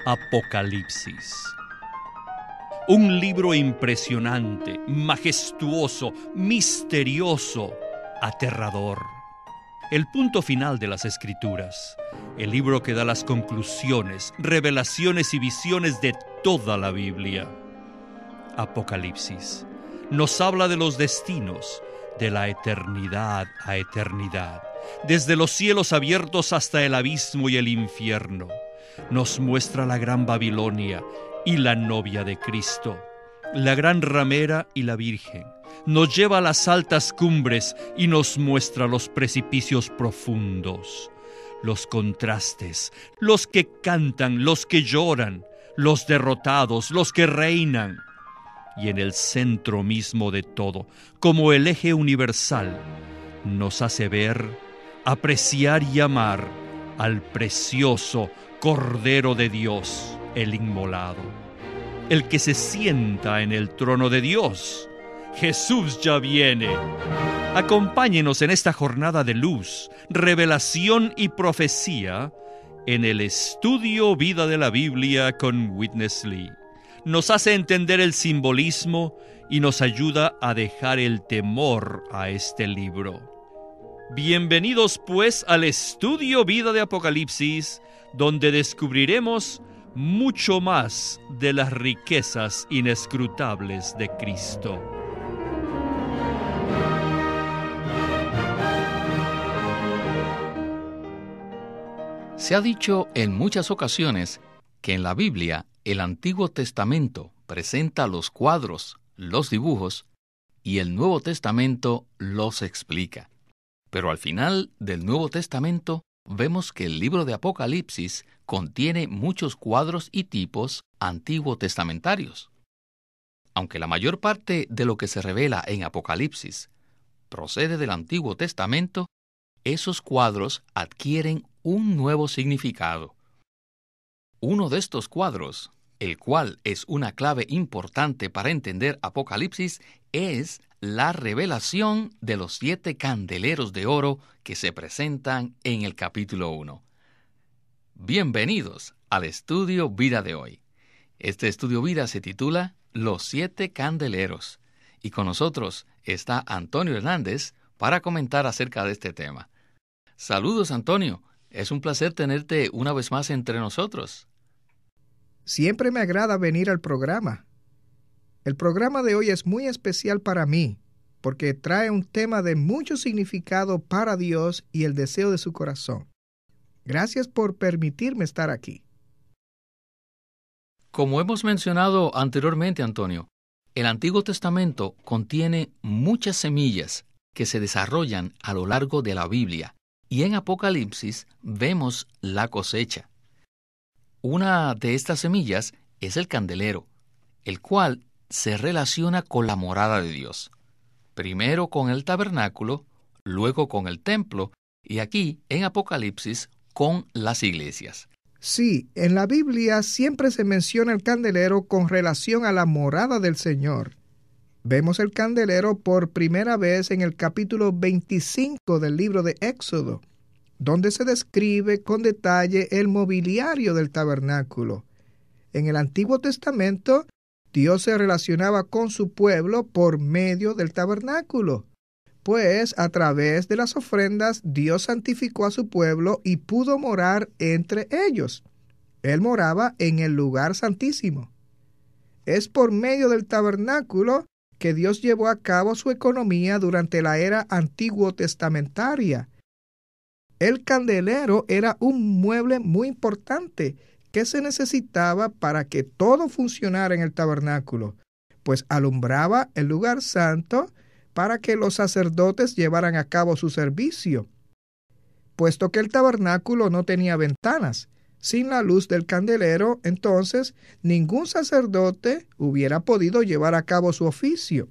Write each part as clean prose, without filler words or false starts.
Apocalipsis. Un libro impresionante, majestuoso, misterioso, aterrador. El punto final de las Escrituras. El libro que da las conclusiones, revelaciones y visiones de toda la Biblia. Apocalipsis nos habla de los destinos, de la eternidad a eternidad, desde los cielos abiertos hasta el abismo y el infierno. Nos muestra la gran Babilonia y la novia de Cristo, la gran ramera y la Virgen. Nos lleva a las altas cumbres y nos muestra los precipicios profundos, los contrastes, los que cantan, los que lloran, los derrotados, los que reinan. Y en el centro mismo de todo, como el eje universal, nos hace ver, apreciar y amar al precioso Cordero de Dios, el inmolado, el que se sienta en el trono de Dios. Jesús ya viene. Acompáñenos en esta jornada de luz, revelación y profecía en el estudio Vida de la Biblia con Witness Lee. Nos hace entender el simbolismo y nos ayuda a dejar el temor a este libro. Bienvenidos pues al estudio Vida de Apocalipsis, donde descubriremos mucho más de las riquezas inescrutables de Cristo. Se ha dicho en muchas ocasiones que en la Biblia el Antiguo Testamento presenta los cuadros, los dibujos, y el Nuevo Testamento los explica. Pero al final del Nuevo Testamento vemos que el libro de Apocalipsis contiene muchos cuadros y tipos antiguo-testamentarios. Aunque la mayor parte de lo que se revela en Apocalipsis procede del Antiguo Testamento, esos cuadros adquieren un nuevo significado. Uno de estos cuadros, el cual es una clave importante para entender Apocalipsis, es la revelación de los 7 candeleros de oro que se presentan en el capítulo 1. Bienvenidos al estudio Vida de hoy. Este estudio Vida se titula Los 7 candeleros, y con nosotros está Antonio Hernández para comentar acerca de este tema. Saludos, Antonio. Es un placer tenerte una vez más entre nosotros. Siempre me agrada venir al programa. El programa de hoy es muy especial para mí, porque trae un tema de mucho significado para Dios y el deseo de su corazón. Gracias por permitirme estar aquí. Como hemos mencionado anteriormente, Antonio, el Antiguo Testamento contiene muchas semillas que se desarrollan a lo largo de la Biblia, y en Apocalipsis vemos la cosecha. Una de estas semillas es el candelero, el cual se relaciona con la morada de Dios. Primero con el tabernáculo, luego con el templo, y aquí, en Apocalipsis, con las iglesias. Sí, en la Biblia siempre se menciona el candelero con relación a la morada del Señor. Vemos el candelero por primera vez en el capítulo 25 del libro de Éxodo, donde se describe con detalle el mobiliario del tabernáculo. En el Antiguo Testamento, Dios se relacionaba con su pueblo por medio del tabernáculo, pues a través de las ofrendas Dios santificó a su pueblo y pudo morar entre ellos. Él moraba en el lugar santísimo. Es por medio del tabernáculo que Dios llevó a cabo su economía durante la era antiguo testamentaria. El candelero era un mueble muy importante que se necesitaba para que todo funcionara en el tabernáculo, pues alumbraba el lugar santo para que los sacerdotes llevaran a cabo su servicio. Puesto que el tabernáculo no tenía ventanas, sin la luz del candelero, entonces ningún sacerdote hubiera podido llevar a cabo su oficio.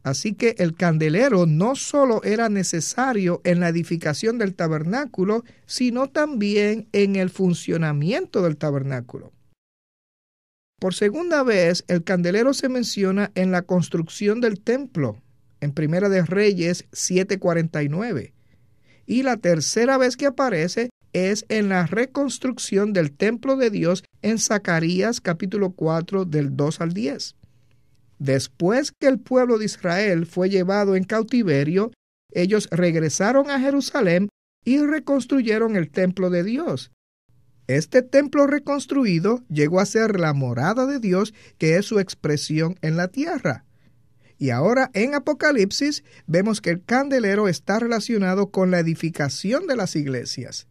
Así que el candelero no solo era necesario en la edificación del tabernáculo, sino también en el funcionamiento del tabernáculo. Por segunda vez, el candelero se menciona en la construcción del templo, en Primera de Reyes 7:49. Y la tercera vez que aparece es en la reconstrucción del templo de Dios en Zacarías capítulo 4 del 2 al 10. Después que el pueblo de Israel fue llevado en cautiverio, ellos regresaron a Jerusalén y reconstruyeron el templo de Dios. Este templo reconstruido llegó a ser la morada de Dios, que es su expresión en la tierra. Y ahora en Apocalipsis vemos que el candelero está relacionado con la edificación de las iglesias.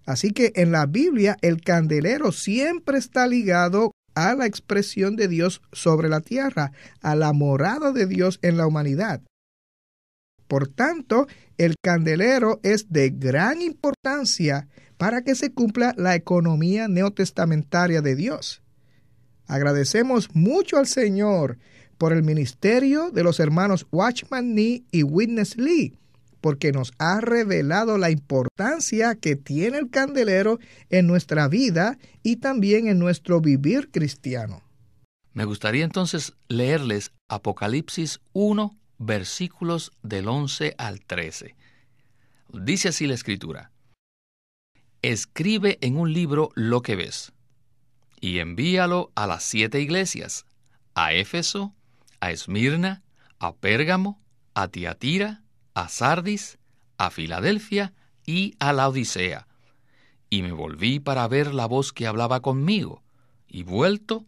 Así que en la Biblia el candelero siempre está ligado a la expresión de Dios sobre la tierra, a la morada de Dios en la humanidad. Por tanto, el candelero es de gran importancia para que se cumpla la economía neotestamentaria de Dios. Agradecemos mucho al Señor por el ministerio de los hermanos Watchman Nee y Witness Lee, porque nos ha revelado la importancia que tiene el candelero en nuestra vida y también en nuestro vivir cristiano. Me gustaría entonces leerles Apocalipsis 1, versículos del 11 al 13. Dice así la Escritura: Escribe en un libro lo que ves, y envíalo a las 7 iglesias, a Éfeso, a Esmirna, a Pérgamo, a Tiatira, a Sardis, a Filadelfia y a Laodicea. Y me volví para ver la voz que hablaba conmigo, y vuelto,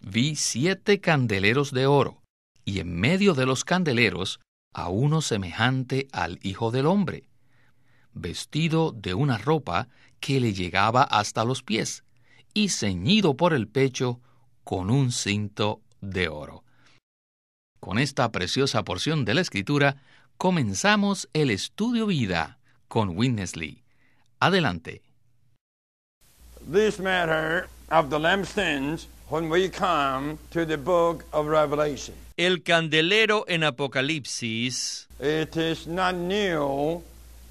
vi 7 candeleros de oro, y en medio de los candeleros a uno semejante al Hijo del Hombre, vestido de una ropa que le llegaba hasta los pies, y ceñido por el pecho con un cinto de oro. Con esta preciosa porción de la Escritura, comenzamos el Estudio Vida con Witness Lee. Adelante. This matter of the lampstands when we come to the book of Revelation. El candelero en Apocalipsis It is not new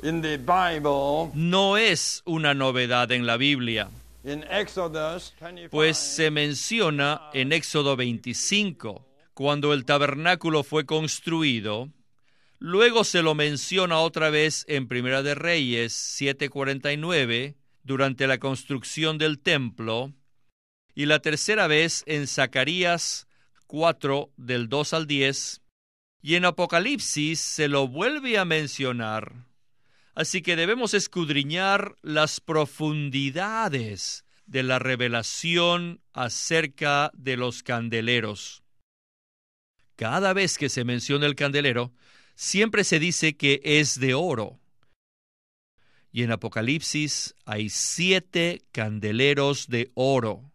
in the Bible. no es una novedad en la Biblia, In Exodus 25, pues se menciona en Éxodo 25, cuando el tabernáculo fue construido. Luego se lo menciona otra vez en Primera de Reyes 7:49, durante la construcción del templo, y la tercera vez en Zacarías 4, del 2 al 10, y en Apocalipsis se lo vuelve a mencionar. Así que debemos escudriñar las profundidades de la revelación acerca de los candeleros. Cada vez que se menciona el candelero, siempre se dice que es de oro. Y en Apocalipsis hay 7 candeleros de oro.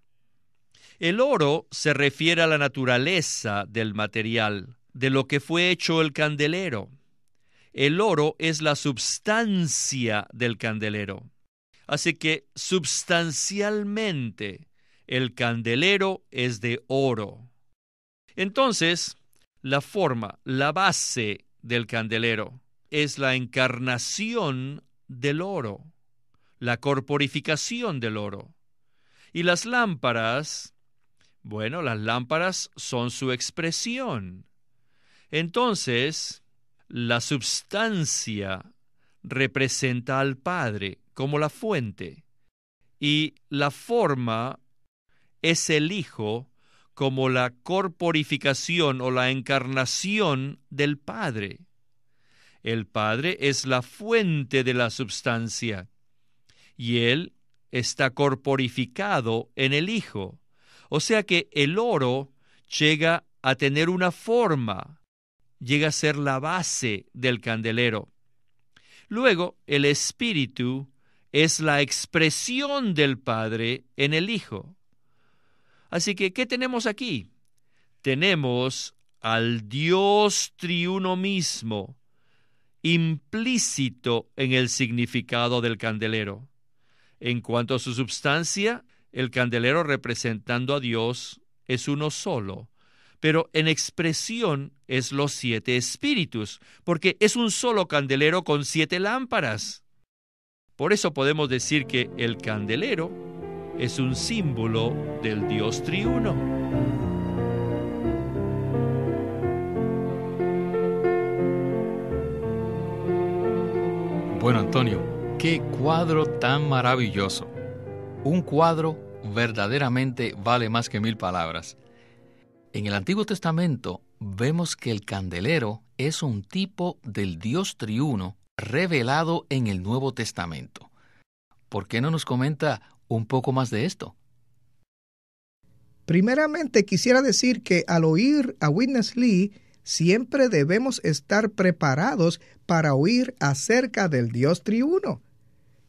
El oro se refiere a la naturaleza del material, de lo que fue hecho el candelero. El oro es la substancia del candelero. Así que substancialmente el candelero es de oro. Entonces, la forma, la base del candelero es la encarnación del oro, la corporificación del oro. Y las lámparas, bueno, las lámparas son su expresión. Entonces, la substancia representa al Padre como la fuente, y la forma es el Hijo como la corporificación o la encarnación del Padre. El Padre es la fuente de la substancia, y Él está corporificado en el Hijo. O sea que el oro llega a tener una forma, llega a ser la base del candelero. Luego, el Espíritu es la expresión del Padre en el Hijo. Así que, ¿qué tenemos aquí? Tenemos al Dios triuno mismo, implícito en el significado del candelero. En cuanto a su substancia, el candelero representando a Dios es uno solo, pero en expresión es los 7 espíritus, porque es un solo candelero con 7 lámparas. Por eso podemos decir que el candelero es un símbolo del Dios triuno. Bueno, Antonio, ¡Qué cuadro tan maravilloso! Un cuadro verdaderamente vale más que 1000 palabras. En el Antiguo Testamento vemos que el candelero es un tipo del Dios triuno revelado en el Nuevo Testamento. ¿Por qué no nos comenta un poco más de esto? Primeramente, quisiera decir que al oír a Witness Lee, siempre debemos estar preparados para oír acerca del Dios triuno,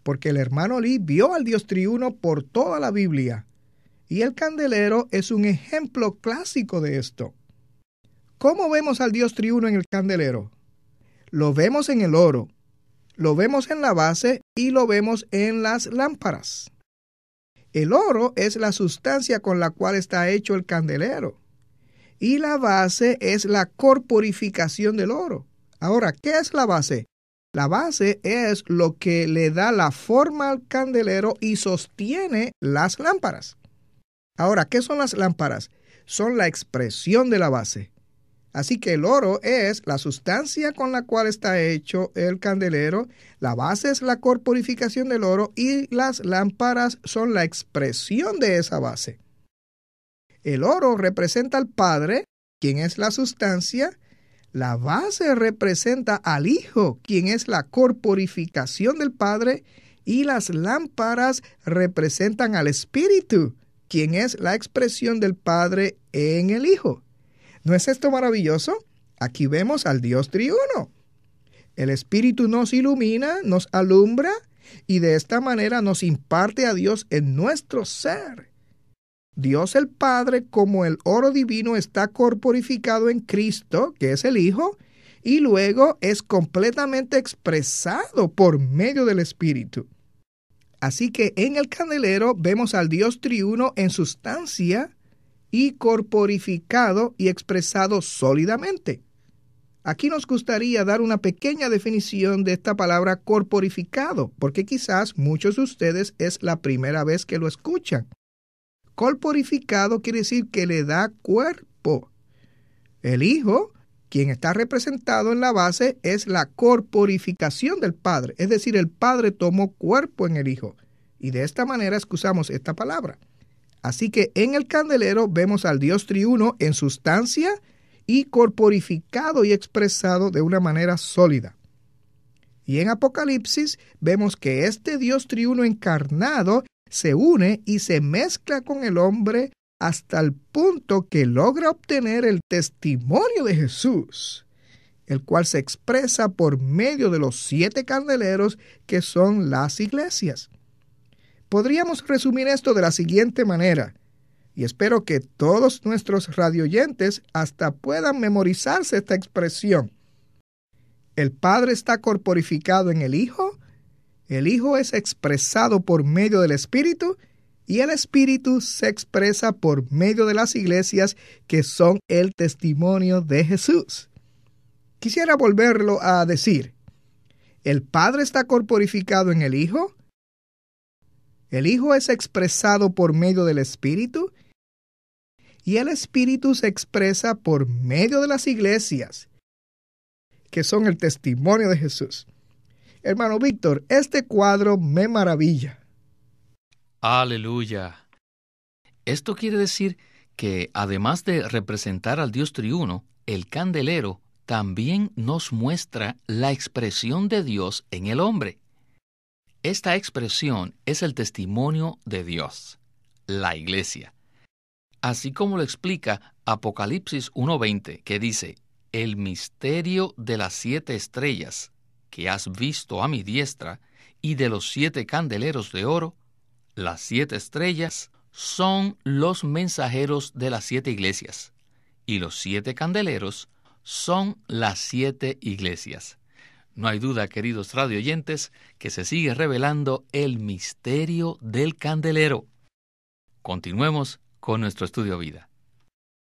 porque el hermano Lee vio al Dios triuno por toda la Biblia, y el candelero es un ejemplo clásico de esto. ¿Cómo vemos al Dios triuno en el candelero? Lo vemos en el oro, lo vemos en la base y lo vemos en las lámparas. El oro es la sustancia con la cual está hecho el candelero, y la base es la corporificación del oro. Ahora, ¿qué es la base? La base es lo que le da la forma al candelero y sostiene las lámparas. Ahora, ¿qué son las lámparas? Son la expresión de la base. Así que el oro es la sustancia con la cual está hecho el candelero, la base es la corporificación del oro y las lámparas son la expresión de esa base. El oro representa al Padre, quien es la sustancia. La base representa al Hijo, quien es la corporificación del Padre, y las lámparas representan al Espíritu, quien es la expresión del Padre en el Hijo. ¿No es esto maravilloso? Aquí vemos al Dios triuno. El Espíritu nos ilumina, nos alumbra, y de esta manera nos imparte a Dios en nuestro ser. Dios el Padre, como el oro divino, está corporificado en Cristo, que es el Hijo, y luego es completamente expresado por medio del Espíritu. Así que en el candelero vemos al Dios triuno en sustancia y corporificado y expresado sólidamente. Aquí nos gustaría dar una pequeña definición de esta palabra corporificado, porque quizás muchos de ustedes es la primera vez que lo escuchan. Corporificado quiere decir que le da cuerpo. El Hijo, quien está representado en la base, es la corporificación del Padre. Es decir, el Padre tomó cuerpo en el Hijo. Y de esta manera excusamos esta palabra. Así que en el candelero vemos al Dios triuno en sustancia y corporificado y expresado de una manera sólida. Y en Apocalipsis vemos que este Dios triuno encarnado se une y se mezcla con el hombre hasta el punto que logra obtener el testimonio de Jesús, el cual se expresa por medio de los 7 candeleros que son las iglesias. Podríamos resumir esto de la siguiente manera, y espero que todos nuestros radioyentes hasta puedan memorizarse esta expresión. El Padre está corporificado en el Hijo es expresado por medio del Espíritu, y el Espíritu se expresa por medio de las iglesias que son el testimonio de Jesús. Quisiera volverlo a decir. El Padre está corporificado en el Hijo es expresado por medio del Espíritu, y el Espíritu se expresa por medio de las iglesias, que son el testimonio de Jesús. Hermano Víctor, este cuadro me maravilla. ¡Aleluya! Esto quiere decir que, además de representar al Dios triuno, el candelero también nos muestra la expresión de Dios en el hombre. Esta expresión es el testimonio de Dios, la iglesia. Así como lo explica Apocalipsis 1:20, que dice, «El misterio de las 7 estrellas que has visto a mi diestra y de los 7 candeleros de oro, las 7 estrellas son los mensajeros de las 7 iglesias, y los 7 candeleros son las 7 iglesias». No hay duda, queridos radioyentes, que se sigue revelando el misterio del candelero. Continuemos con nuestro estudio vida.